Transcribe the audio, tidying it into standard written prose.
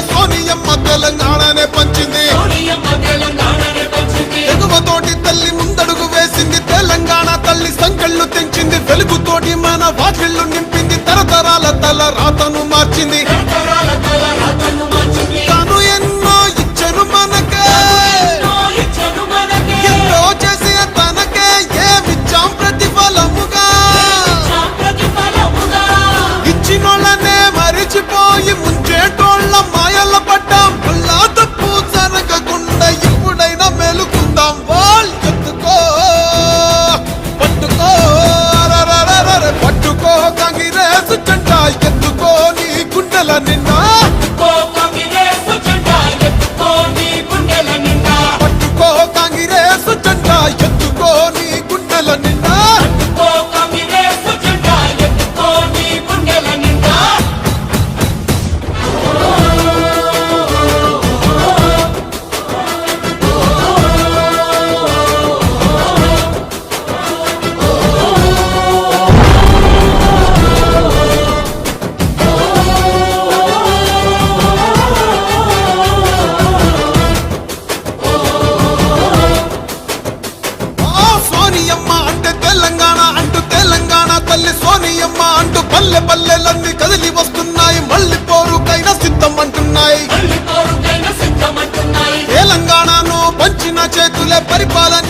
సోనియమ్మ తెలంగాణనే పంచింది ఎగువతోటి తల్లి ముందడుగు వేసింది తెలంగాణ తల్లి సంకళ్ళు తెంచింది వెలుగుతోటి మన వాకిళ్ళు నింపింది తరతరాల తల రాతను మార్చింది తాను ఎన్నో ఇచ్చను మనకే ఎంతో చేసి తనకే ఏమిచ్చాం ప్రతిఫలముగా ఇచ్చినోళ్ళనే మరిచిపోయి ముంచేటోళ్ళ మాయల పడ్డాం అల్లా తప్పు జరగకుండా ఇప్పుడైనా మేలుకుందాం వాల్ ఎత్తుకో పట్టుకో పట్టుకో కాంగ్రెస్ జెండా ఎత్తుకో నీ గుండెల నిండా పట్టుకో కాంగ్రెస్ జెండా ఎత్తుకో నీ గుండెల నిండా సోనియమ్మ అంటే తెలంగాణ అంటూ తెలంగాణ తల్లి సోనియమ్మ అంటూ పల్లె పల్లెలన్నీ